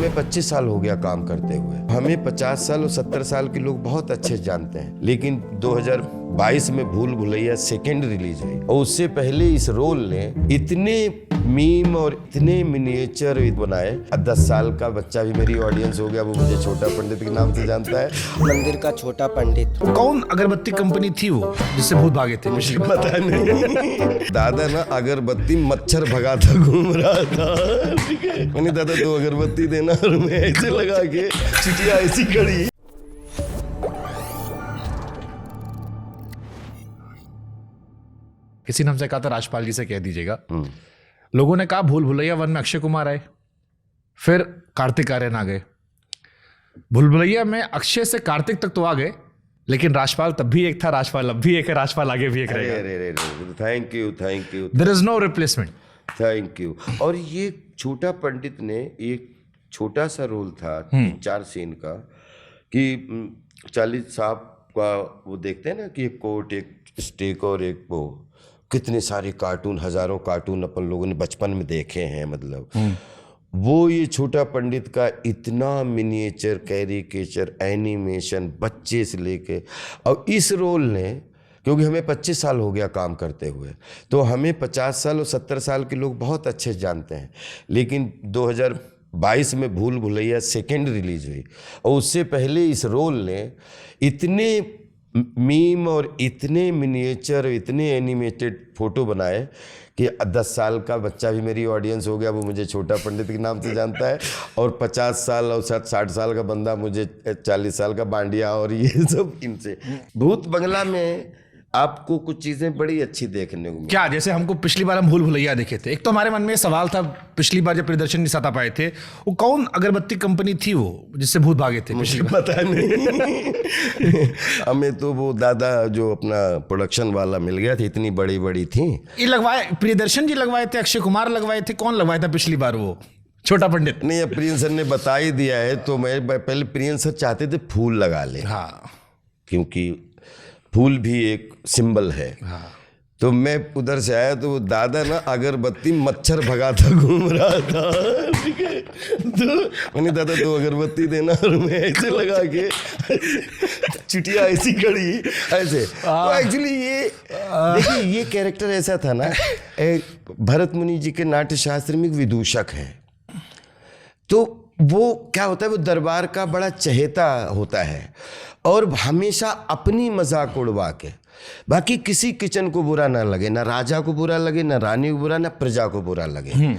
हमें 25 साल हो गया काम करते हुए। हमें 50 साल और 70 साल के लोग बहुत अच्छे जानते हैं, लेकिन 2022 में भूल भुलैया सेकंड रिलीज हुई और उससे पहले इस रोल ने इतने मीम और इतने मिनिएचर बनाए। 10 साल का बच्चा भी मेरी ऑडियंस हो गया, वो मुझे छोटा पंडित के नाम से जानता है। मंदिर का छोटा पंडित। कौन अगरबत्ती कंपनी थी वो जिससे भूत भागे थे? मुझे पता नहीं। दादा ना अगरबत्ती मच्छर भगाता घूम रहा था, ठीक है। मैंने दादा तो अगरबत्ती देना, और मैं ऐसे लगा के चिटिया ऐसी खड़ी। किसी ने हमसे कहा था राजपाल जी से कह दीजिएगा। लोगों ने कहा भूल भुलैया 1 में अक्षय कुमार आए, फिर कार्तिक आर्यन आ गए। भूल भुलैया में अक्षय से कार्तिक तक तो आ गए, लेकिन राजपाल तब भी एक था, राजपाल अब भी एक है, राजपाल आगे भी एक रहेगा। Thank you, thank you. There is no replacement. Thank you. और ये छोटा पंडित ने एक छोटा सा रोल था 3-4 सीन का, कि 40 साहब का वो देखते हैं ना कि एक कोट, एक स्टेक और एक वो, कितने सारे कार्टून, हजारों कार्टून अपन लोगों ने बचपन में देखे हैं। मतलब वो ये छोटा पंडित का इतना मिनिएचर, कैरिकेचर, एनिमेशन, बच्चे से लेके, और इस रोल ने, क्योंकि हमें 25 साल हो गया काम करते हुए, तो हमें 50 साल और 70 साल के लोग बहुत अच्छे जानते हैं, लेकिन 2022 में भूल भुलैया सेकंड रिलीज हुई और उससे पहले इस रोल ने इतने मीम और इतने मिनिएचर, इतने एनिमेटेड फोटो बनाए कि 10 साल का बच्चा भी मेरी ऑडियंस हो गया, वो मुझे छोटा पंडित के नाम से जानता है, और 50 साल और 60 साल का बंदा मुझे 40 साल का बांडिया, और ये सब इनसे। भूत बंगला में आपको कुछ चीजें बड़ी अच्छी देखने को मिली। क्या? जैसे हमको पिछली बार हम भूल भुलैया देखे थे, एक तो हमारे मन में सवाल था पिछली बार जब प्रियदर्शन नहीं साथ आ पाए थे, वो कौन अगरबत्ती कंपनी थी वो जिससे भूत भागे थे? मुझे पता नहीं। हमें तो वो दादा जो अपना प्रोडक्शन वाला मिल गया था, इतनी बड़ी बड़ी थी। ये लगवाए प्रियदर्शन जी लगवाए थे, अक्षय कुमार लगवाए थे, कौन लगवाया था पिछली बार वो छोटा पंडित? नहीं, अब प्रियन सर ने बता ही दिया है, तो मैं पहले प्रियन सर चाहते थे फूल लगा ले। हाँ, क्योंकि फूल भी एक सिंबल है। हाँ। तो मैं उधर से आया तो दादा ना अगरबत्ती मच्छर भगाता घूम रहा था, ठीक है। तो मैंने दादा तो अगरबत्ती देना, और मैं ऐसे लगा के चिटिया ऐसी खड़ी ऐसे। तो एक्चुअली ये देखिए, ये कैरेक्टर ऐसा था ना, भरत मुनि जी के नाट्य शास्त्र में एक विदूषक है, तो वो क्या होता है, वो दरबार का बड़ा चहेता होता है और हमेशा अपनी मजाक उड़वा के, बाकी किसी किचन को बुरा ना लगे, ना राजा को बुरा लगे, ना रानी को बुरा, ना प्रजा को बुरा लगे,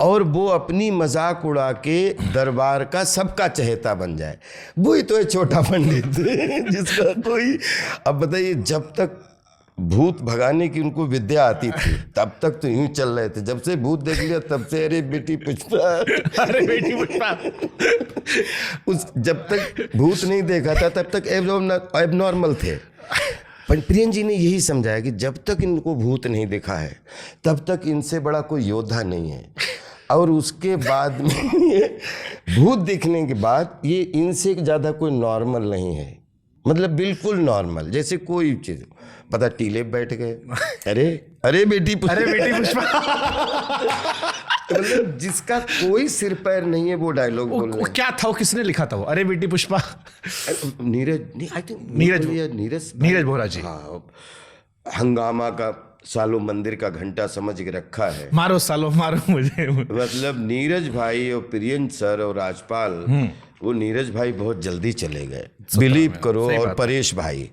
और वो अपनी मजाक उड़ा के दरबार का सबका चहेता बन जाए। वही तो है छोटा पंडित जिसका कोई, अब बताइए, जब तक भूत भगाने की उनको विद्या आती थी तब तक तो यूं चल रहे थे, जब से भूत देख लिया तब से अरे बेटी पुष्पा, अरे बेटी पुष्पा। जब तक भूत नहीं देखा था तब तक एबनॉर्मल थे। पर प्रियन जी ने यही समझाया कि जब तक इनको भूत नहीं देखा है तब तक इनसे बड़ा कोई योद्धा नहीं है, और उसके बाद में भूत देखने के बाद ये इनसे ज़्यादा कोई नॉर्मल नहीं है, मतलब बिल्कुल नॉर्मल, जैसे कोई चीज़ पता, टीले बैठ गए, अरे बेटी पुष्पा, अरे बेटी पुष्पा। मतलब जिसका कोई सिर पैर नहीं है वो डायलॉग बोल रहे हैं। क्या था वो? किसने लिखा था वो अरे बेटी पुष्पा? नीरज, आई थिंक नीरज बोरा जी। हाँ, हंगामा का सालों मंदिर का घंटा समझ के रखा है, मारो सालो मारो मुझे। मतलब नीरज भाई और प्रियंक सर और राजपाल, वो नीरज भाई बहुत जल्दी चले गए, बिलीव करो, और परेश भाई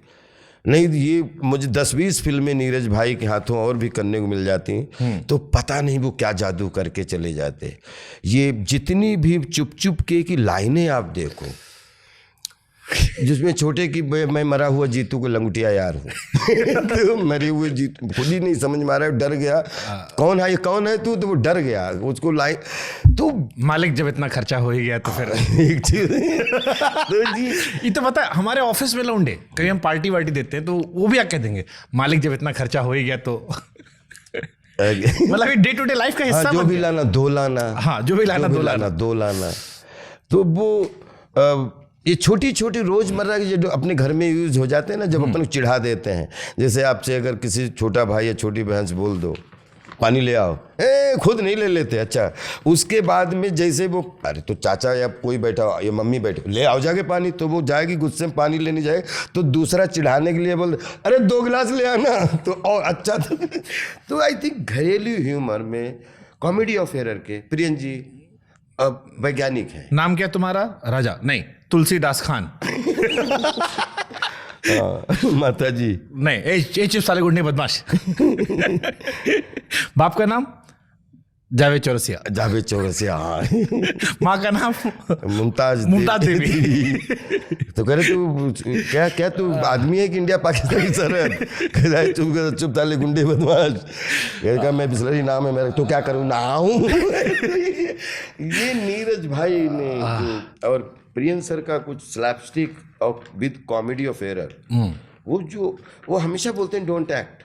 नहीं, ये मुझे 10-20 फिल्में नीरज भाई के हाथों और भी करने को मिल जाती, तो पता नहीं वो क्या जादू करके चले जाते। ये जितनी भी चुप चुप के की लाइनें आप देखो, जिसमें छोटे की मैं मरा हुआ जीतू को लंगुटिया यार हूँ तो मरे हुए जीतू खुद ही नहीं समझ में आ रहा है, डर गया, कौन है ये, कौन है तू, तो वो डर गया उसको लाइन, तो मालिक जब इतना खर्चा हो ही गया तो फिर एक चीज तो जी, ये तो पता है हमारे ऑफिस में लौंडे कहीं हम पार्टी वार्टी देते हैं तो वो भी क्या कह देंगे, मालिक जब इतना खर्चा हो ही गया तो मतलब डे टू डे लाइफ का हिस्सा, जो भी लाना दो लाना, हाँ जो भी लाना दो लाना। तो वो ये छोटी छोटी रोजमर्रा की जो अपने घर में यूज हो जाते हैं ना, जब अपन चिढ़ा देते हैं, जैसे आपसे अगर किसी छोटा भाई या छोटी बहन से बोल दो पानी ले आओ, खुद नहीं ले लेते। अच्छा, उसके बाद में जैसे वो, अरे तो चाचा या कोई बैठा या मम्मी बैठे, ले आओ जाके पानी, तो वो जाएगी गुस्से में पानी लेने जाए, तो दूसरा चिढ़ाने के लिए बोल, अरे 2 गिलास ले आना, तो और अच्छा। तो आई थिंक घरेलू ह्यूमर में कॉमेडी ऑफ एरर के प्रियन जी वैज्ञानिक है। नाम क्या तुम्हारा? राजा नहीं, तुलसीदास खान। माता जी नहीं, ए चिप साले गुंडे बदमाश। बाप का नाम? जावेद चौरसिया। जावेद चौरसिया, हाँ। माँ का नाम? मुमताज देवी। तो कह रहे तू क्या तू आदमी है कि इंडिया पाकिस्तान की सरहद? चुप ताले गुंडे बदमाश। कहा मैं बिस्लरी नाम है मेरा, तो क्या करूँ, नहाऊं? ये नीरज भाई ने और प्रियन सर का कुछ स्लैपस्टिक और विद कॉमेडी ऑफ एरर, वो हमेशा बोलते हैं डोंट एक्ट।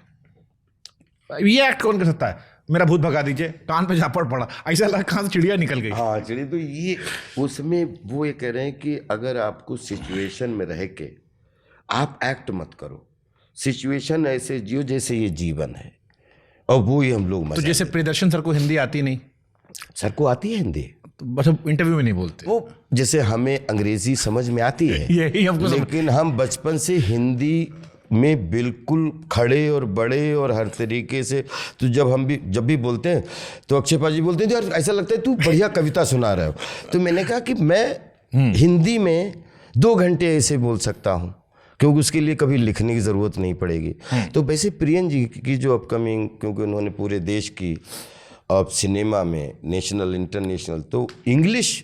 ये एक्ट कौन कर सकता है? मेरा भूत भगा दीजिए, कान पे झापड़ पड़ा, ऐसा लगा कहाँ से चिड़िया निकल गई। हाँ, चिड़िया। तो ये उसमें वो ये कह रहे हैं कि अगर आपको सिचुएशन में रह के आप एक्ट मत करो, सिचुएशन ऐसे जियो जैसे ये जीवन है, और वो ही हम लोग। तो जैसे प्रियदर्शन सर को हिंदी आती नहीं? सर को आती है हिंदी, तो बस इंटरव्यू में नहीं बोलते। वो जैसे हमें अंग्रेजी समझ में आती है, यही हमको लेकिन हम बचपन से हिंदी में बिल्कुल खड़े और बड़े और हर तरीके से। तो जब भी बोलते हैं तो अक्षय पाजी बोलते हैं, यार ऐसा लगता है तू बढ़िया कविता सुना रहे हो। तो मैंने कहा कि मैं हिंदी में 2 घंटे ऐसे बोल सकता हूँ, क्योंकि उसके लिए कभी लिखने की ज़रूरत नहीं पड़ेगी। तो वैसे प्रियन जी की जो अपकमिंग, क्योंकि उन्होंने पूरे देश की अब सिनेमा में नेशनल इंटरनेशनल, तो इंग्लिश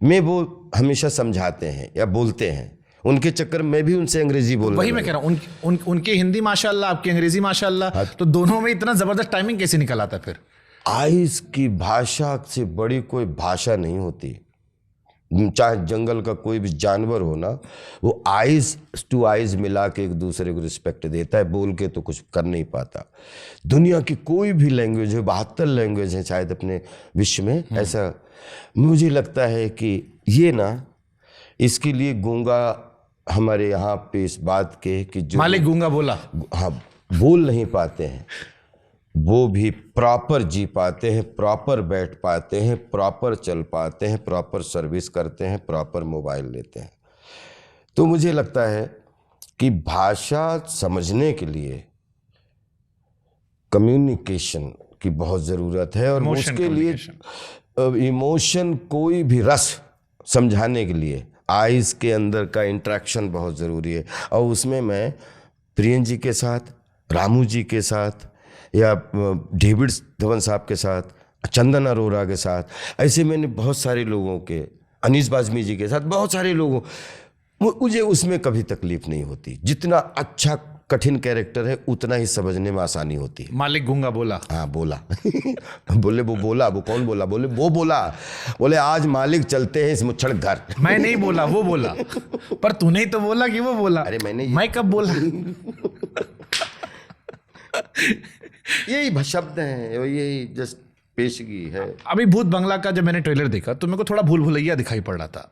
में वो हमेशा समझाते हैं या बोलते हैं। उनके चक्कर में भी उनसे अंग्रेजी बोल, वही मैं कह रहा हूँ, उनकी हिंदी माशाल्लाह, आपकी अंग्रेजी माशाल्लाह। तो दोनों में इतना जबरदस्त टाइमिंग कैसे निकल आता फिर? आइज की भाषा से बड़ी कोई भाषा नहीं होती। चाहे जंगल का कोई भी जानवर हो ना, वो आइज टू आइज मिला के एक दूसरे को रिस्पेक्ट देता है, बोल के तो कुछ कर नहीं पाता। दुनिया की कोई भी लैंग्वेज है, 72 लैंग्वेज हैं शायद अपने विश्व में, ऐसा मुझे लगता है कि ये ना, इसके लिए गूंगा हमारे यहाँ पे इस बात के कि जो मालिक गूंगा बोला, हाँ, बोल नहीं पाते हैं, वो भी प्रॉपर जी पाते हैं, प्रॉपर बैठ पाते हैं, प्रॉपर चल पाते हैं, प्रॉपर सर्विस करते हैं, प्रॉपर मोबाइल लेते हैं। तो मुझे लगता है कि भाषा समझने के लिए कम्युनिकेशन की बहुत ज़रूरत है, और उसके लिए इमोशन, कोई भी रस समझाने के लिए आइज के अंदर का इंटरेक्शन बहुत ज़रूरी है। और उसमें मैं प्रियन जी के साथ, रामू जी के साथ, या डेविड धवन साहब के साथ, चंदन अरोरा के साथ, ऐसे मैंने बहुत सारे लोगों के, अनीस बाज़मी जी के साथ, बहुत सारे लोगों, मुझे उसमें कभी तकलीफ नहीं होती। जितना अच्छा कठिन कैरेक्टर है उतना ही समझने में आसानी होती है। मालिक गूंगा बोला, हाँ बोला। बोले वो बोला, वो कौन बोला? बोले वो बोले आज मालिक चलते हैं इस मुच्छड़ घर। मैं नहीं बोला, वो बोला। पर तूने ही तो बोला कि वो बोला। अरे मैं कब बोला? यही शब्द हैं, यही जस्ट पेशगी है। अभी भूत बंगला का जब मैंने ट्रेलर देखा तो मेरे को थोड़ा भूल भुलैया दिखाई पड़ रहा था।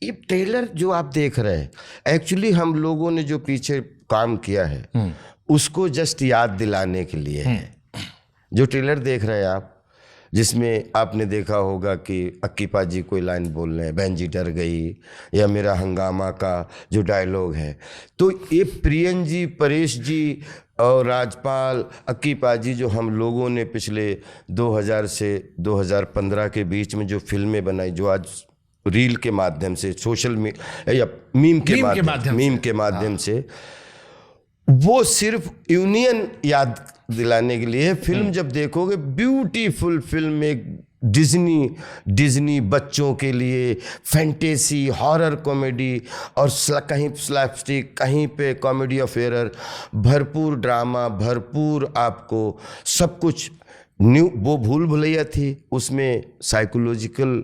ये ट्रेलर जो आप देख रहे हैं, एक्चुअली हम लोगों ने जो पीछे काम किया है उसको जस्ट याद दिलाने के लिए है। जो ट्रेलर देख रहे हैं आप, जिसमें आपने देखा होगा कि अक्की पाजी कोई लाइन बोल रहे हैं, बहन जी डर गई, या मेरा हंगामा का जो डायलॉग है, तो ये प्रियन जी, परेश जी और राजपाल, अक्की पाजी, जो हम लोगों ने पिछले 2000 से 2015 के बीच में जो फिल्में बनाई, जो आज रील के माध्यम से, सोशल या मीम के माध्यम से, वो सिर्फ यूनियन याद दिलाने के लिए। फिल्म जब देखोगे, ब्यूटीफुल फिल्म, एक डिज्नी बच्चों के लिए फैंटेसी, हॉरर कॉमेडी, और कहीं स्लैपस्टिक, कहीं पे कॉमेडी ऑफ एरर, भरपूर ड्रामा, भरपूर आपको सब कुछ न्यू। वो भूल भुलैया थी, उसमें साइकोलॉजिकल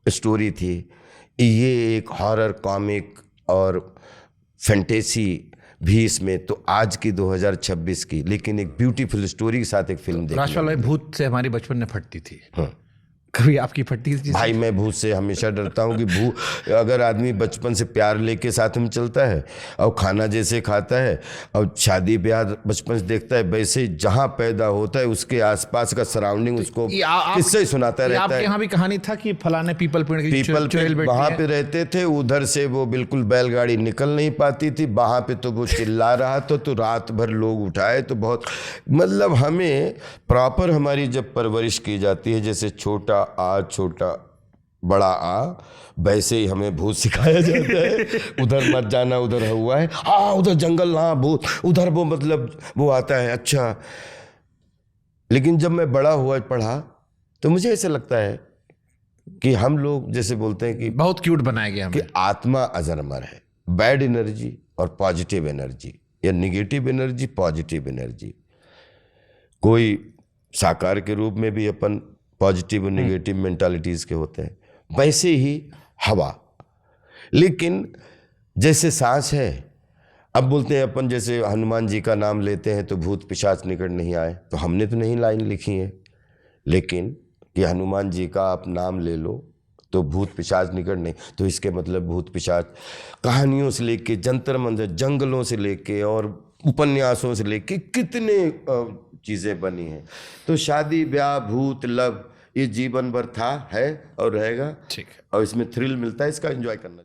स्टोरी थी, ये एक हॉरर कॉमिक और फैंटेसी भी इसमें। तो आज की 2026 की, लेकिन एक ब्यूटीफुल स्टोरी के साथ एक फिल्म देखी। राजपाल भाई, भूत से हमारी बचपन में फटती थी। हाँ। कभी आपकी फटती थी? भाई मैं भूत से हमेशा डरता हूँ कि भूत, अगर आदमी बचपन से प्यार लेके साथ में चलता है और खाना जैसे खाता है और शादी ब्याह बचपन से देखता है, वैसे जहाँ पैदा होता है उसके आसपास का सराउंडिंग उसको किससे ही सुनाता रहता आपके है। यहाँ भी कहानी था कि फलाने पीपल पेड़ की पीपल चुड़ैल बैठती वहां है। पे रहते थे, उधर से वो बिल्कुल बैलगाड़ी निकल नहीं पाती थी, वहां पे तो वो चिल्ला रहा था तो रात भर लोग उठाए। तो बहुत मतलब हमें प्रॉपर हमारी जब परवरिश की जाती है, जैसे छोटा आ छोटा बड़ा आ, वैसे ही हमें भूत सिखाया जाता है। उधर मत जाना, उधर हुआ है, हाँ उधर जंगल, हाँ भूत उधर, वो मतलब वो आता है। अच्छा, लेकिन जब मैं बड़ा हुआ पढ़ा तो मुझे ऐसा लगता है कि हम लोग जैसे बोलते हैं कि बहुत क्यूट बनाया गया कि हमें। आत्मा अजरमर है। बैड एनर्जी और पॉजिटिव एनर्जी, या निगेटिव एनर्जी पॉजिटिव एनर्जी, कोई साकार के रूप में भी अपन पॉजिटिव और निगेटिव मेंटालिटीज के होते हैं, वैसे ही हवा। लेकिन जैसे सांस है, अब बोलते हैं अपन जैसे हनुमान जी का नाम लेते हैं तो भूत पिशाच निकट नहीं आए, तो हमने तो नहीं लाइन लिखी है, लेकिन कि हनुमान जी का आप नाम ले लो तो भूत पिशाच निकट नहीं, तो इसके मतलब भूत पिशाच कहानियों से लेके, जंतर मंतर, जंगलों से लेके और उपन्यासों से लेके कितने चीज़ें बनी हैं। तो शादी ब्याह भूत लव ये जीवन भर था, है और रहेगा। ठीक है। और इसमें थ्रिल मिलता है, इसका एंजॉय करना।